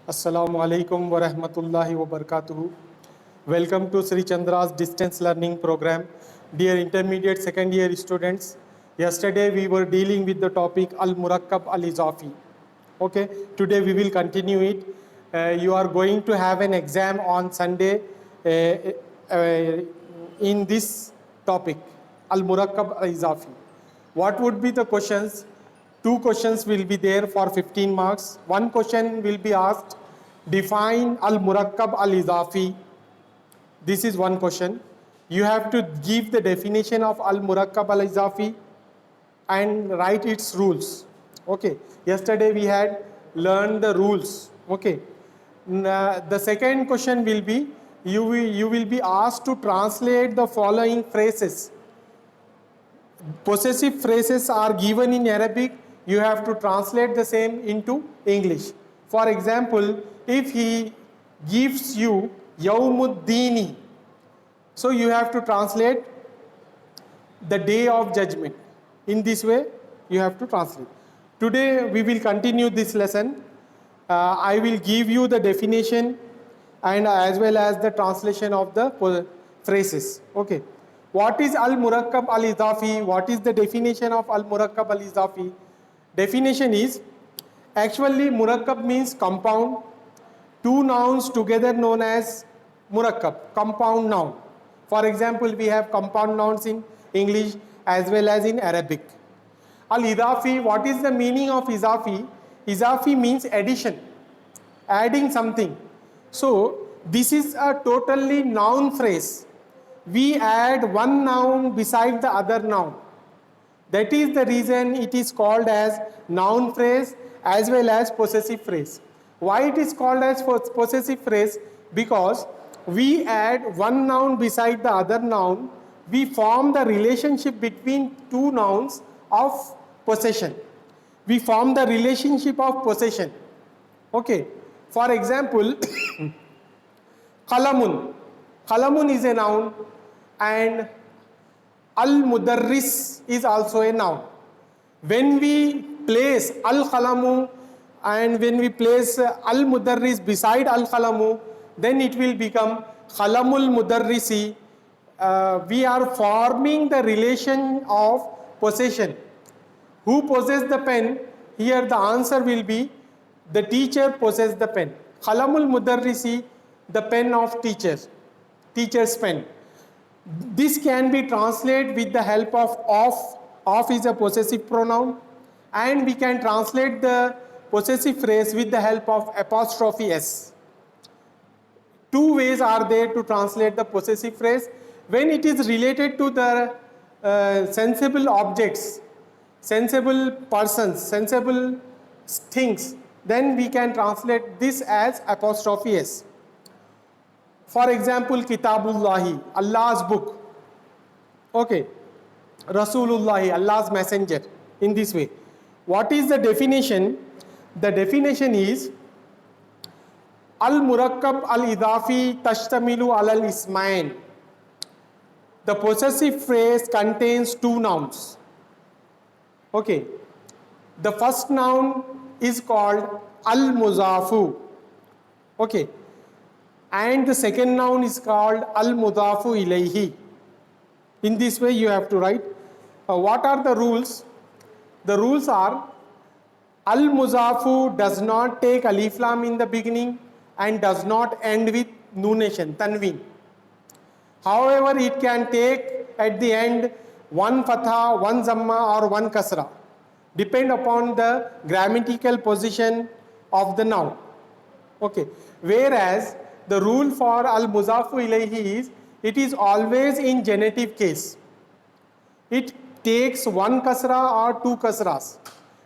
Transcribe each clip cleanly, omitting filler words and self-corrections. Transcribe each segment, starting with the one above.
Assalamu alaikum wa rahmatullahi wa barakatuhu. Welcome to Sri Chandra's distance learning program. Dear intermediate second year students, yesterday we were dealing with the topic Al-Murakkab Al-Izafi. Okay, today we will continue it. You are going to have an exam on Sunday in this topic, Al-Murakkab Al-Izafi. What would be the questions? Two questions will be there for 15 marks. One question will be asked, define Al-Murakkab Al-Izafi. This is one question. You have to give the definition of Al-Murakkab Al-Izafi and write its rules. Okay. Yesterday we had learned the rules. Okay. The second question will be, you will be asked to translate the following phrases. Possessive phrases are given in Arabic. You have to translate the same into English. For example, if he gives you Yawmuddini, so you have to translate the day of judgment. In this way, you have to translate. Today, we will continue this lesson. I will give you the definition and as well as the translation of the phrases. Okay. What is Al-Murakkab Al-Izafi? What is the definition of Al-Murakkab Al-Izafi? Definition is, actually Murakkab means compound. Two nouns together known as Murakkab, compound noun. For example, we have compound nouns in English as well as in Arabic. Al-Izafi, what is the meaning of Izafi? Izafi means addition, adding something. So, this is a totally noun phrase. We add one noun beside the other noun. That is the reason it is called as noun phrase as well as possessive phrase. Why it is called as possessive phrase? Because we add one noun beside the other noun, we form the relationship between two nouns of possession. We form the relationship of possession. Okay. For example, Qalamun. Qalamun is a noun and Al-Mudarris is also a noun. When we place Al-Qalamu and when we place Al-Mudarris beside Al-Qalamu, then it will become Qalamul Mudarrisi. We are forming the relation of possession. Who possesses the pen? Here the answer will be the teacher possesses the pen. Qalamul Mudarrisi, the pen of teachers, teacher's pen. This can be translated with the help of. Of is a possessive pronoun, and we can translate the possessive phrase with the help of apostrophe s. Two ways are there to translate the possessive phrase. When it is related to the sensible objects, sensible persons, sensible things, then we can translate this as apostrophe s. For example, Kitabullahi, Allah's book. Okay. Rasulullahi, Allah's messenger. In this way. What is the definition? The definition is Al-Murakkab Al-Idafi Tashtamilu Al-Ismain. The possessive phrase contains two nouns. Okay. The first noun is called Al-Muzafu. Okay. And the second noun is called Al-Mudafu Ilayhi. In this way you have to write. What are the rules? The rules are, Al-Muzafu does not take alif lam in the beginning and does not end with nunation, tanween. However, it can take at the end one fatha, one zamma or one kasra. Depend upon the grammatical position of the noun. Okay. Whereas, the rule for Al-Muzafu Ilayhi is, it is always in genitive case. It takes one kasra or two kasras.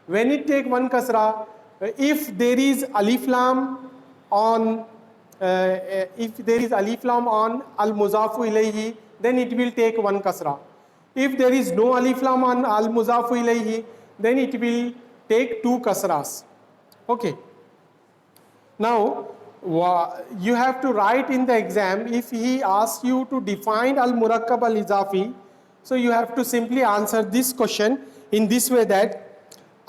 When it takes one kasra, if there is alif lam on Al-Muzafu Ilayhi, then it will take one kasra. If there is no alif lam on Al-Muzafu Ilayhi, then it will take two kasras. Okay. Now, you have to write in the exam, if he asks you to define Al-Murakkab Al-Izafi, so you have to simply answer this question in this way, that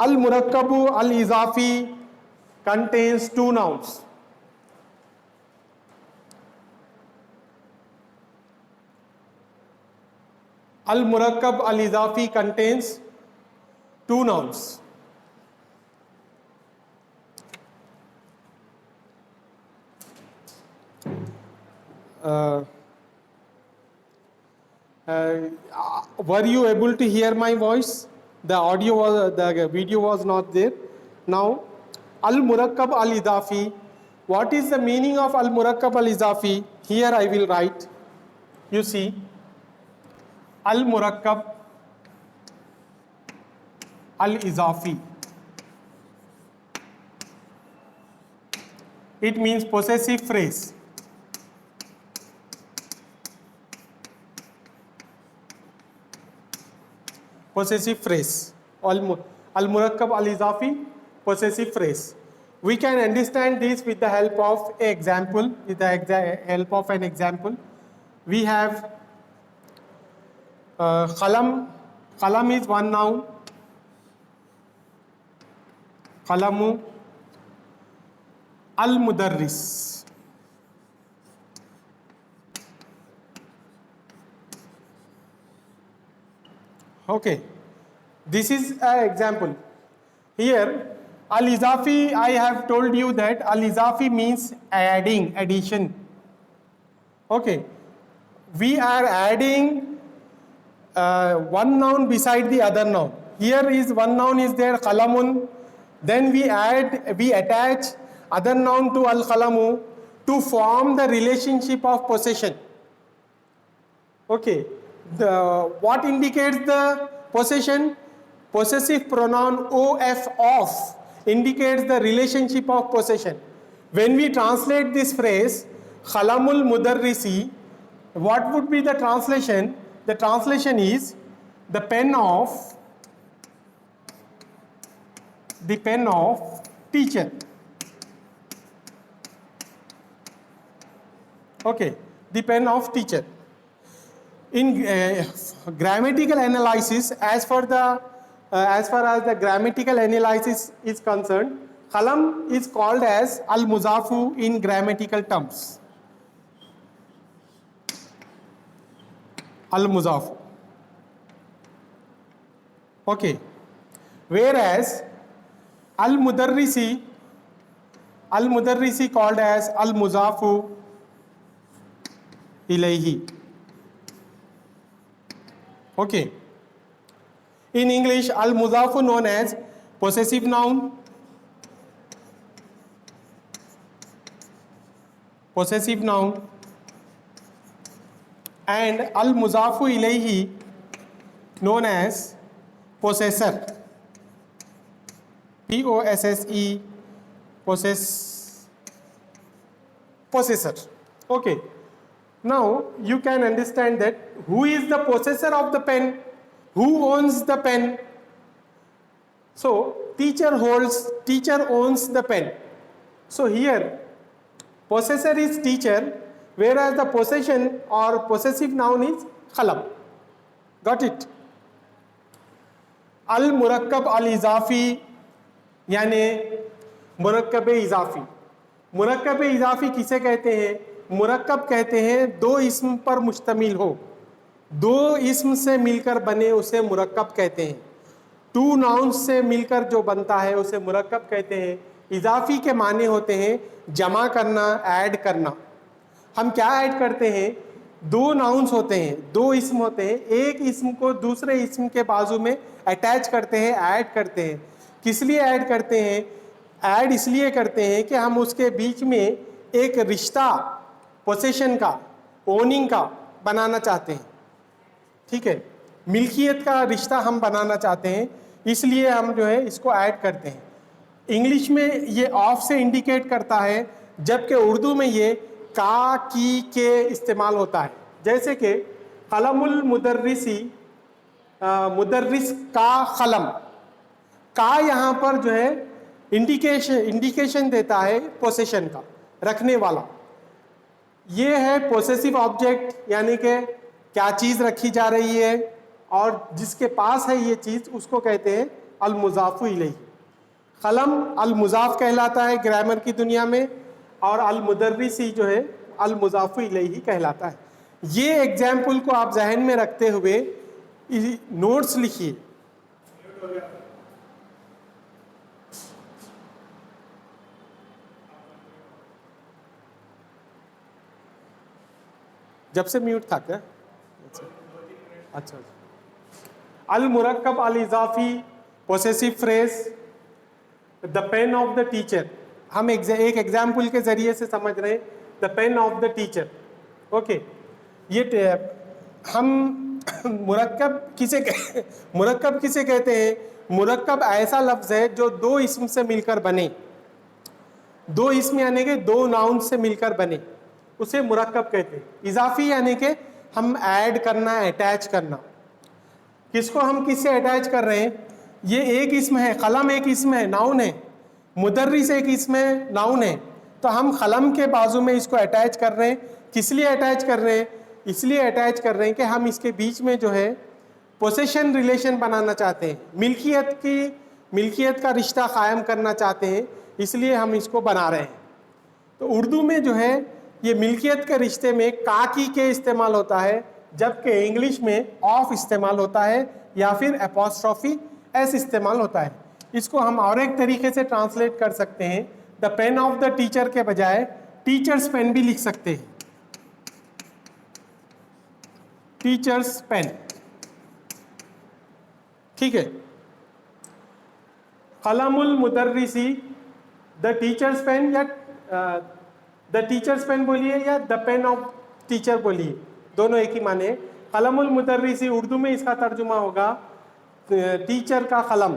Al-Murakkabu Al-Izafi contains two nouns. Al Murakkab Al Idafi contains two nouns. Were you able to hear my voice? The video was not there. Now, Al Murakkab Al Idafi. What is the meaning of Al Murakkab Al Idafi? Here I will write. You see, Al Murakkab Al Idafi. It means possessive phrase. Possessive phrase. Al Murakkab Al Idafi, possessive phrase. We can understand this with the help of an example. With the help of an example, we have Qalam. Qalam is one noun. Qalamu Al Mudarris. Okay, this is an example. Here, Al-Izafi, I have told you that Al-Izafi means adding, addition. Okay, we are adding one noun beside the other noun. Here is one noun is there, Qalamun. Then we attach other noun to Al-Qalamu to form the relationship of possession. Okay. What indicates the possession? Possessive pronoun of indicates the relationship of possession. When we translate this phrase, Khalamul Mudarrisi, what would be the translation? The translation is the pen of teacher. Okay, the pen of teacher. In grammatical analysis, as far as the grammatical analysis is concerned, Qalam is called as al-muzafu in grammatical terms. Al-muzafu. Okay. Whereas al-mudarrisi called as al-muzafu ilayhi. Okay. In English, al-muzafu known as possessive noun, and al-muzafu ilayhi known as possessor. P-O-S-S-E, possessor. Okay. Now you can understand that who is the possessor of the pen, who owns the pen. So teacher owns the pen. So here possessor is teacher, whereas the possession or possessive noun is Qalam. Got it? Al Murakkab Al Izafi यानी मुरक्कब इजाफी. मुरक्कब इजाफी किसे कहते हैं? मुरक्कब कहते हैं दो इस्म पर मुश्तमिल हो, दो इस्म से मिलकर बने उसे मुरक्कब कहते हैं. टू नाउन्स से मिलकर जो बनता है उसे मुरक्कब कहते हैं. इजाफी के माने होते हैं जमा करना, ऐड करना. हम क्या ऐड करते हैं? दो नाउन्स होते हैं, दो इस्म होते हैं, एक इस्म को दूसरे इस्म के बाजू में अटैच करते हैं, ऐड करते हैं. किस लिए ऐड करते हैं? ऐड इसलिए करते हैं कि हम उसके बीच में एक रिश्ता पोसेशन का, ओनिंग का बनाना चाहते हैं. ठीक है, मिल्कियत का रिश्ता हम बनाना चाहते हैं, इसलिए हम जो है इसको ऐड करते हैं. इंग्लिश में ये ऑफ से इंडिकेट करता है, जबकि उर्दू में ये का, की, के इस्तेमाल होता है. जैसे कि कलमुल मुदर्रिसी, मुदर्रिस का कलम, का यहाँ पर जो है इंडिकेशन देता है पोसेशन का, रखने वाला. ये है पोसेसिव ऑब्जेक्ट, यानी कि क्या चीज़ रखी जा रही है और जिसके पास है ये चीज़, उसको कहते हैं अल मुज़ाफ़ु इलैहि. कलम अल मुज़ाफ़ कहलाता है ग्रामर की दुनिया में, और अल मुदर्रिसी जो है अल मुज़ाफ़ु इलैहि कहलाता है. ये एग्जाम्पल को आप जहन में रखते हुए नोट्स लिखिए। जब से म्यूट था क्या? अच्छा। अल मुरक्कब अल इजाफी possessive phrase, the pen of the teacher. हम एक एग्जाम्पल के जरिए से समझ रहे हैं, the pen of the teacher. Okay, ये हम मुरक्कब मुरक्कब किसे कहते हैं? मुरक्कब ऐसा लफ्ज है जो दो इस्म से मिलकर बने, दो इस्म यानी कि दो नाउन से मिलकर बने, उसे मुरक्कब कहते हैं। इजाफी यानी कि हम ऐड करना, अटैच करना। किसको हम किससे अटैच कर रहे हैं? ये एक इस्म है, कलम एक इस्म है, नाउन है। मुदर्रिस एक इस्म है, नाउन है। तो हम कलम के बाजू में इसको अटैच कर रहे हैं। किस लिए अटैच कर रहे हैं? इसलिए अटैच कर रहे हैं कि हम इसके बीच में जो है पोसेशन रिलेशन बनाना चाहते हैं, मिल्कियत का रिश्ता कायम करना चाहते हैं, इसलिए हम इसको बना रहे हैं। तो उर्दू में जो है ये मिल्कियत के रिश्ते में काकी के इस्तेमाल होता है, जबकि इंग्लिश में ऑफ इस्तेमाल होता है या फिर एपोस्ट्रॉफी एस इस्तेमाल होता है। इसको हम और एक तरीके से ट्रांसलेट कर सकते हैं, the pen of the teacher के बजाय टीचर्स पेन भी लिख सकते हैं, टीचर्स पेन। ठीक है। कलमुल मुदर्रिसी, द टीचर्स पेन, या द टीचर्स पेन बोलिए या द पेन ऑफ टीचर बोलिए, दोनों एक ही माने। कलमुल मुदर्रिसी उर्दू में इसका तर्जुमा होगा टीचर का कलम।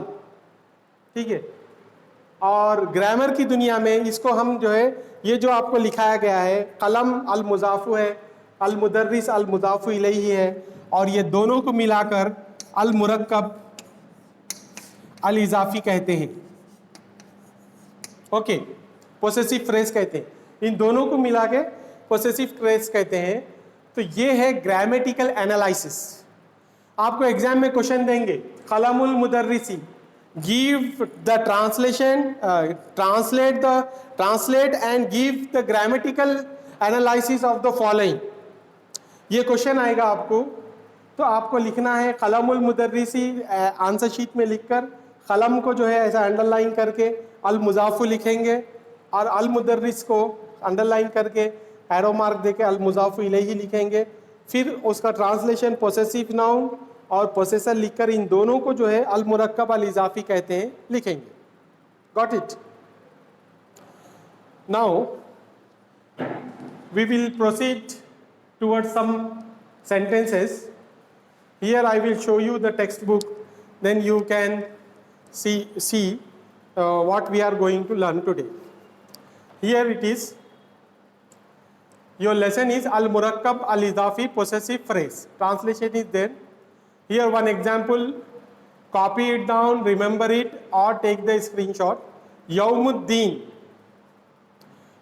ठीक है। और ग्रामर की दुनिया में इसको हम जो है, ये जो आपको लिखाया गया है, कलम अल मुजाफु है, अल मुदर्रिस अल मुजाफु इलैहि है, और ये दोनों को मिलाकर अल मुरक्कब अल इजाफी कहते हैं। ओके, पोसेसिव फ्रेज कहते हैं। इन दोनों को मिला के पोसेसिव फ्रेज कहते हैं। तो ये है ग्रामेटिकल एनालिसिस। आपको एग्जाम में क्वेश्चन देंगे, कलमुल मुदर्रिसी, give the translation, translate and give the grammatical analysis of the following. ये क्वेश्चन आएगा आपको, तो आपको लिखना है कलमुल मुदर्रिसी, आंसर शीट में लिखकर कलम को जो है ऐसा अंडरलाइन करके अल मुजाफु लिखेंगे, और अल मुदर्रिस को अंडरलाइन करके एरो मार्क देके अल मुजाफु इलैहि लिखेंगे। फिर उसका ट्रांसलेशन पोसेसिव नाउन और पोसेसर लिखकर इन दोनों को जो है अल मुरक्कब अल इजाफी कहते हैं, लिखेंगे। Got it? Now we will proceed towards some sentences. Here I will show you the textbook, then you can see what we are going to learn today. Here it is. Your lesson is al murakkab al idafi possessive phrase. Translation is there. Here one example. Copy it down, remember it, or take the screenshot. Yawmuddin.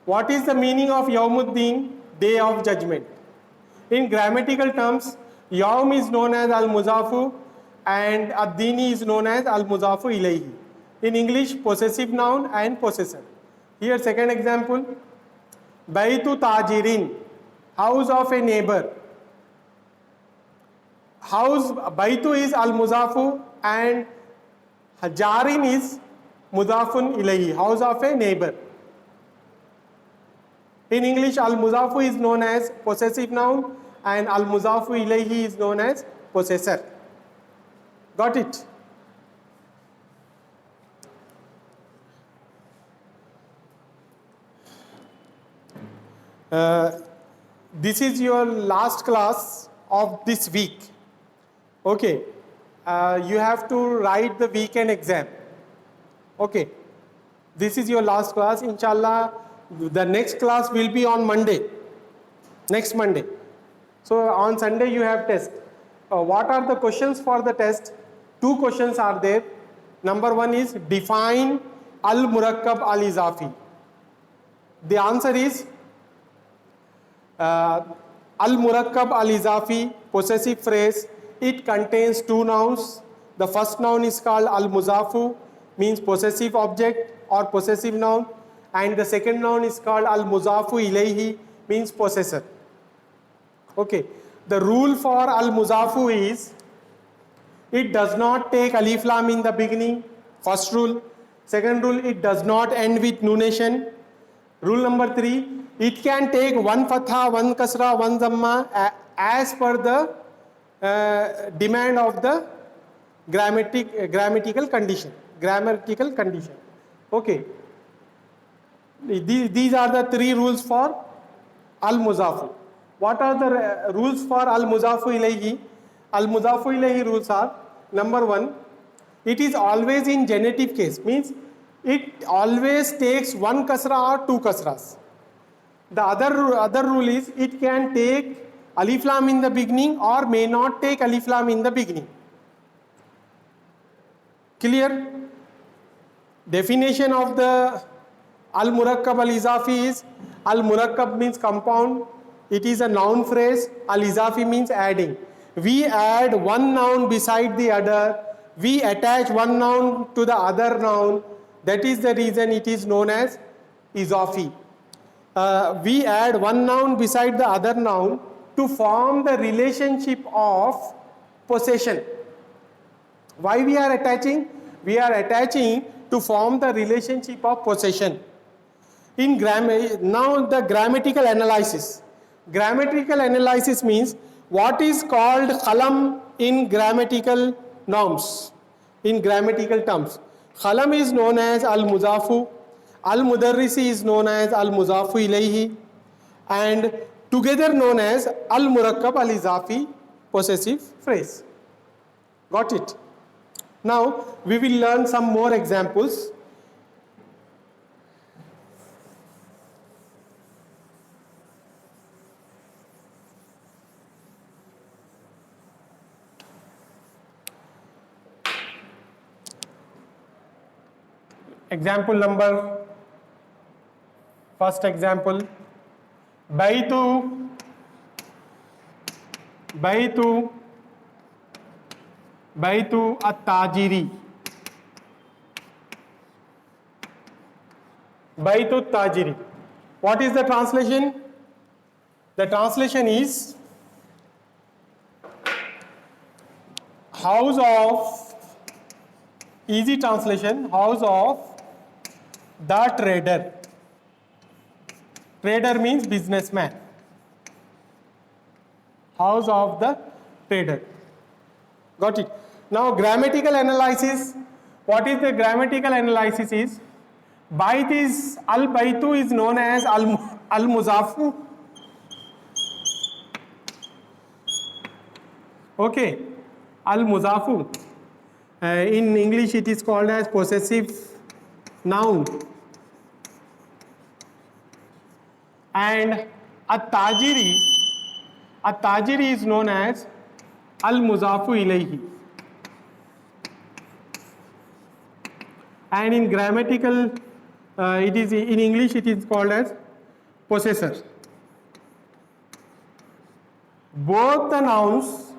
What is the meaning of Yawmuddin? Day of judgment. In grammatical terms, Yawm is known as al-muzafu and ad-dini is known as al-muzafu ilayhi. In English, possessive noun and possessor. Here second example, Baitu tajirin, house of a neighbor. House, Baitu is al-muzafu and jarin is mudafun ilayhi, house of a neighbor. In English, al-muzafu is known as possessive noun and al-muzafu ilayhi is known as possessor. Got it? This is your last class of this week. Okay. You have to write the weekend exam. Okay. This is your last class. Inshallah, the next class will be on Monday, next Monday. So on Sunday you have test. What are the questions for the test? Two questions are there. Number one is define al-murakkab al-izafi. The answer is al-murakkab al-izafi, possessive phrase. It contains two nouns. The first noun is called al-muzafu, means possessive object or possessive noun. And the second noun is called al-muzafu ilayhi, means possessor. Okay. The rule for al-muzafu is it does not take alif lam in the beginning, first rule. Second rule, it does not end with nunation. Rule number 3, it can take one fatha, one kasra, one dhamma as per the demand of the grammatical condition. Okay. These are the 3 rules for al-muzafu. What are the rules for al-muzafu ilayhi? Al-muzafu ilayhi rules are, number 1, it is always in genitive case, means it always takes one kasra or two kasras. The other rule is it can take alif lam in the beginning or may not take alif lam in the beginning. Clear? Definition of the al-murakkab al-izafi is, al-murakkab means compound, it is a noun phrase, al-izafi means adding. We add one noun beside the other, we attach one noun to the other noun, that is the reason it is known as izafi. We add one noun beside the other noun to form the relationship of possession. Why we are attaching? We are attaching to form the relationship of possession. In now the grammatical analysis. Grammatical analysis means what is called khalam in grammatical norms, in grammatical terms. Khalam is known as al-muzafu, al-mudarrisi is known as al-muzafu ilayhi, and together known as al-murakkab al-izafi possessive phrase. Got it? Now we will learn some more examples. Example number, first example, Baitu at-tajiri. Baitu at-tajiri. What is the translation? The translation is house of, easy translation, house of the trader. Trader means businessman. House of the trader. Got it? Now grammatical analysis. What is the grammatical analysis is? Bait is, al-baitu is known as al-muzafu. Okay, al-muzafu. In English it is called as possessive noun. And at-tajiri is known as al-muzafu ilayhi. And in grammatical, it is in English it is called as possessor. Both the nouns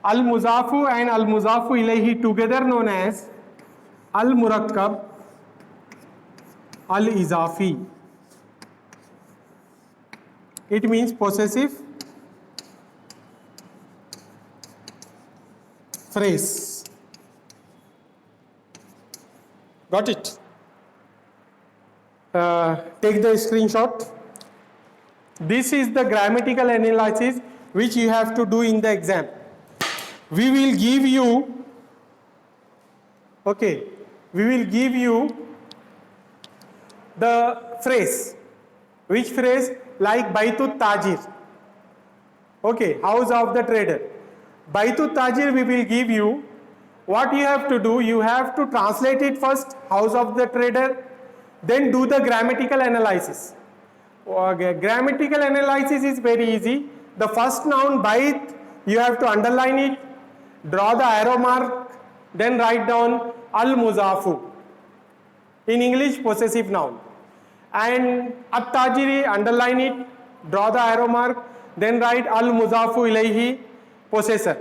al-muzafu and al-muzafu ilayhi together known as al-murakkab al-izafi. It means possessive phrase. Got it? Take the screenshot. This is the grammatical analysis which you have to do in the exam. We will give you, okay, we will give you the phrase. Which phrase? Like Baitu Tajir. Okay, house of the trader. Baitu Tajir we will give you. What you have to do, you have to translate it first, house of the trader, then do the grammatical analysis. Grammatical analysis is very easy. The first noun Bait, you have to underline it, draw the arrow mark, then write down al-muzafu. In English, possessive noun. And at-tajiri, underline it, draw the arrow mark, then write al-muzafu ilayhi, possessor.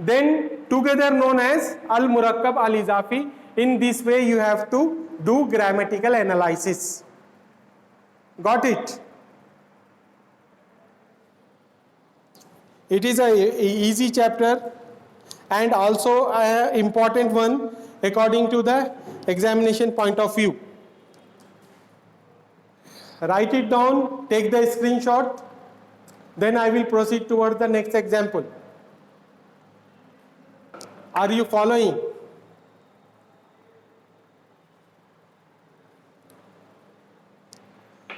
Then together known as al-murakkab al-izafi. In this way you have to do grammatical analysis. Got it? It is a easy chapter and also an important one according to the examination point of view. Write it down, take the screenshot, then I will proceed towards the next example. Are you following?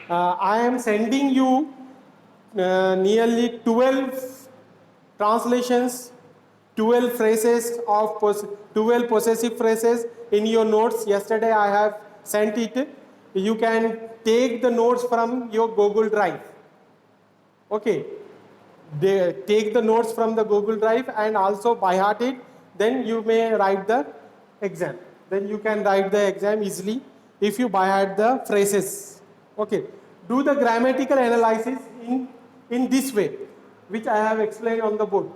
I am sending you nearly 12 translations, 12 phrases of 12 possessive phrases in your notes. Yesterday I have sent it. You can take the notes from your Google Drive. Okay. Take the notes from the Google Drive and also by heart it. Then you may write the exam. Then you can write the exam easily if you by heart the phrases. Okay. Do the grammatical analysis in this way, which I have explained on the board.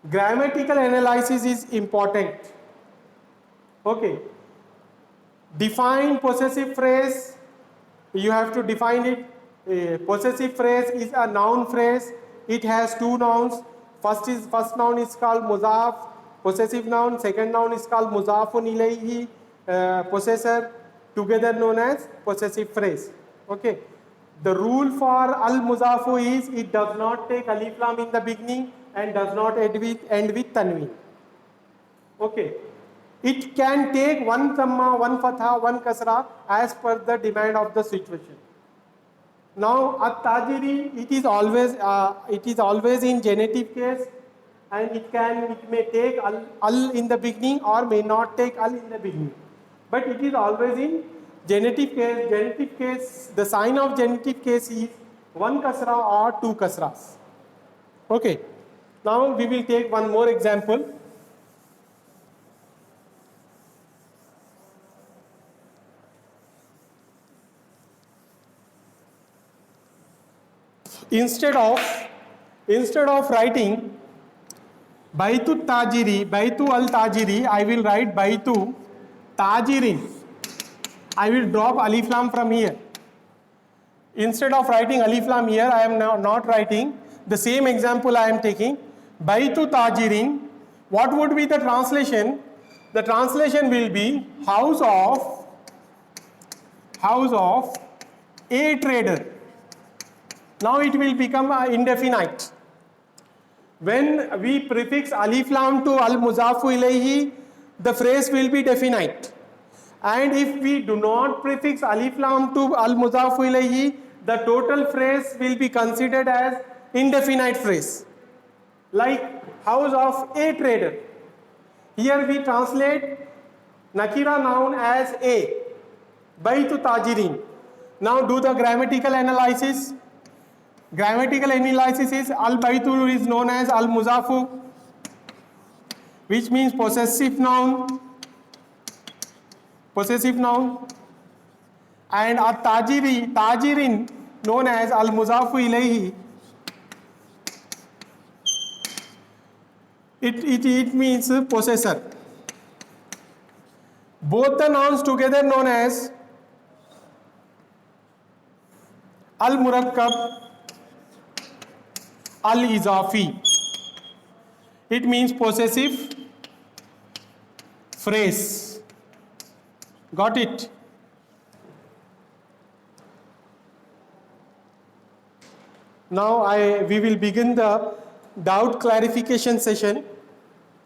Grammatical analysis is important. Okay. Define possessive phrase. You have to define it. A possessive phrase is a noun phrase. It has two nouns. First noun is called muzaf, possessive noun. Second noun is called muzafun ilayhi, possessor, together known as possessive phrase. Okay. The rule for al-muzafu is it does not take alif lam in the beginning and does not end with tanween. Okay. It can take one dhamma, one fatha, one kasra as per the demand of the situation. Now, at-tajiri, it is always in genitive case, and it may take al in the beginning or may not take al in the beginning. But it is always in genitive case. Genitive case, the sign of genitive case is one kasra or two kasras. Okay. Now we will take one more example. Instead of writing Baitu Tajiri, Baitu al Tajiri, I will write Baitu Tajirin. I will drop alif lam from here. Instead of writing alif lam here, I am now not writing. The same example I am taking. Baitu Tajirin. What would be the translation? The translation will be house of a trader. Now it will become indefinite. When we prefix alif lam to al-muzafu ilayhi, the phrase will be definite. And if we do not prefix alif lam to al-muzafu ilayhi, the total phrase will be considered as indefinite phrase. Like house of a trader. Here we translate nakira noun as a. Baitu tajirin. Now do the grammatical analysis. Grammatical analysis is al-baitu is known as al-muzafu, which means possessive noun, and tajirin known as al-muzafu ilayhi. It means possessor. Both the nouns together known as al-murakkab, al-izafi. It means possessive phrase. Got it? Now we will begin the doubt clarification session.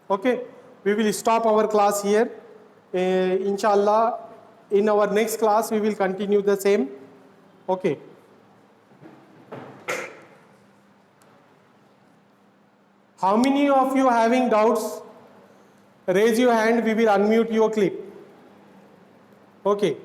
Okay, we will stop our class here. Inshallah, in our next class we will continue the same. Okay. How many of you having doubts? Raise your hand, we will unmute your clip. Okay.